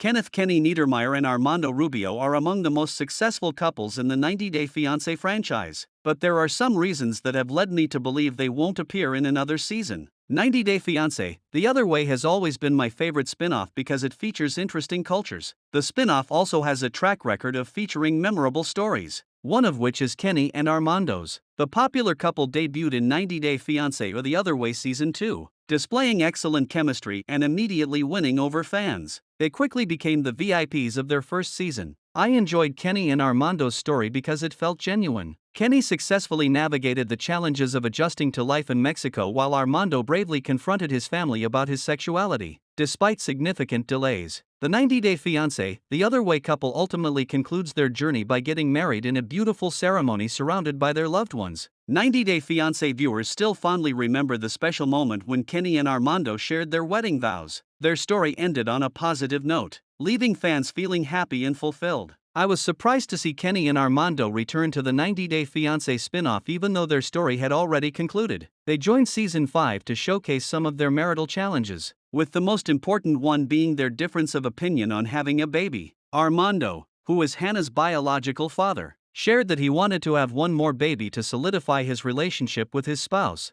Kenny Niedermeier and Armando Rubio are among the most successful couples in the 90-Day Fiancé franchise, but there are some reasons that have led me to believe they won't appear in another season. 90-Day Fiancé, The Other Way has always been my favorite spin-off because it features interesting cultures. The spin-off also has a track record of featuring memorable stories, one of which is Kenny and Armando's. The popular couple debuted in 90-Day Fiancé or The Other Way Season 2, displaying excellent chemistry and immediately winning over fans. They quickly became the VIPs of their first season. I enjoyed Kenny and Armando's story because it felt genuine. Kenny successfully navigated the challenges of adjusting to life in Mexico while Armando bravely confronted his family about his sexuality. Despite significant delays, the 90-Day Fiancé, The Other Way couple ultimately concludes their journey by getting married in a beautiful ceremony surrounded by their loved ones. 90-Day Fiancé viewers still fondly remember the special moment when Kenny and Armando shared their wedding vows. Their story ended on a positive note, leaving fans feeling happy and fulfilled. I was surprised to see Kenny and Armando return to the 90-Day Fiancé spin-off even though their story had already concluded. They joined Season 5 to showcase some of their marital challenges, with the most important one being their difference of opinion on having a baby. Armando, who is Hannah's biological father, shared that he wanted to have one more baby to solidify his relationship with his spouse.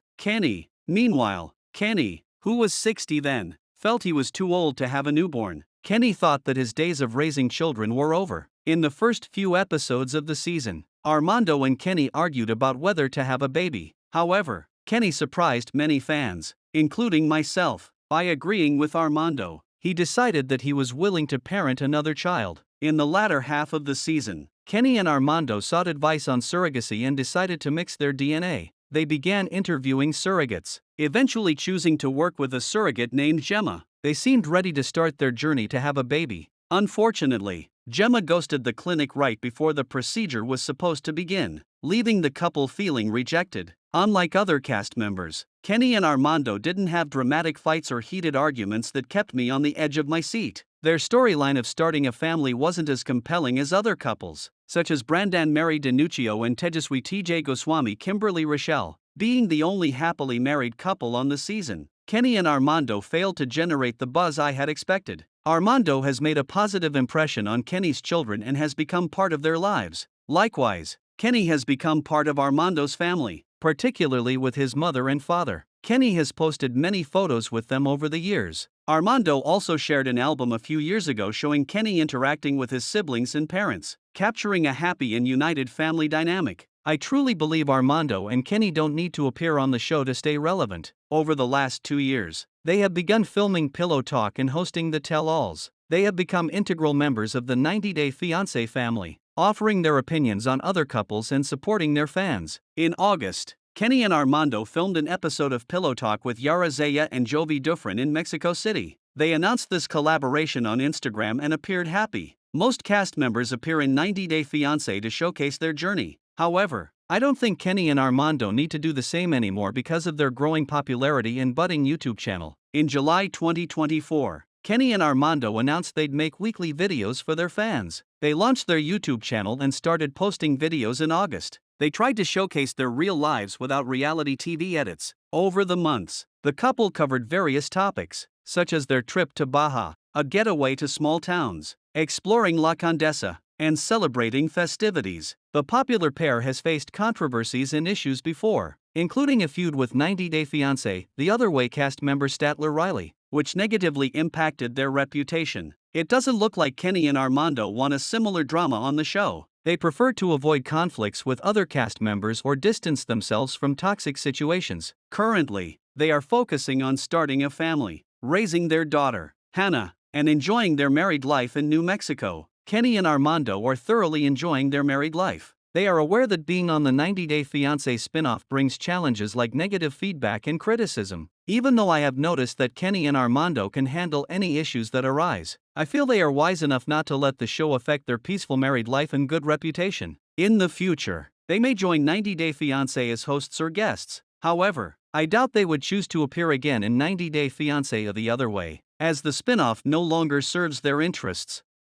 Meanwhile, Kenny, who was 60 then, felt he was too old to have a newborn. Kenny thought that his days of raising children were over. In the first few episodes of the season, Armando and Kenny argued about whether to have a baby. However, Kenny surprised many fans, including myself, by agreeing with Armando. He decided that he was willing to parent another child. In the latter half of the season, Kenny and Armando sought advice on surrogacy and decided to mix their DNA. They began interviewing surrogates, eventually choosing to work with a surrogate named Gemma. They seemed ready to start their journey to have a baby. Unfortunately, Gemma ghosted the clinic right before the procedure was supposed to begin, leaving the couple feeling rejected. Unlike other cast members, Kenny and Armando didn't have dramatic fights or heated arguments that kept me on the edge of my seat. Their storyline of starting a family wasn't as compelling as other couples, such as Brandan Mary DiNuccio and Tejaswi TJ Goswami Kimberly Rochelle, being the only happily married couple on the season. Kenny and Armando failed to generate the buzz I had expected. Armando has made a positive impression on Kenny's children and has become part of their lives. Likewise, Kenny has become part of Armando's family, particularly with his mother and father. Kenny has posted many photos with them over the years. Armando also shared an album a few years ago showing Kenny interacting with his siblings and parents, capturing a happy and united family dynamic. I truly believe Armando and Kenny don't need to appear on the show to stay relevant. Over the last 2 years, they have begun filming Pillow Talk and hosting the Tell-Alls. They have become integral members of the 90-Day Fiancé family, offering their opinions on other couples and supporting their fans. In August, Kenny and Armando filmed an episode of Pillow Talk with Yara Zaya and Jovi Dufresne in Mexico City. They announced this collaboration on Instagram and appeared happy. Most cast members appear in 90-Day Fiancé to showcase their journey. However, I don't think Kenny and Armando need to do the same anymore because of their growing popularity and budding YouTube channel. In July 2024, Kenny and Armando announced they'd make weekly videos for their fans. They launched their YouTube channel and started posting videos in August. They tried to showcase their real lives without reality TV edits. Over the months, the couple covered various topics, such as their trip to Baja, a getaway to small towns, exploring La Condesa, and celebrating festivities. The popular pair has faced controversies and issues before, including a feud with 90-Day Fiancé, The Other Way cast member Statler Riley, which negatively impacted their reputation. It doesn't look like Kenny and Armando want a similar drama on the show. They prefer to avoid conflicts with other cast members or distance themselves from toxic situations. Currently, they are focusing on starting a family, raising their daughter, Hannah, and enjoying their married life in New Mexico. Kenny and Armando are thoroughly enjoying their married life. They are aware that being on the 90-Day Fiancé spin-off brings challenges like negative feedback and criticism. Even though I have noticed that Kenny and Armando can handle any issues that arise, I feel they are wise enough not to let the show affect their peaceful married life and good reputation. In the future, they may join 90-Day Fiancé as hosts or guests. However, I doubt they would choose to appear again in 90-Day Fiancé or The Other Way, as the spin-off no longer serves their interests.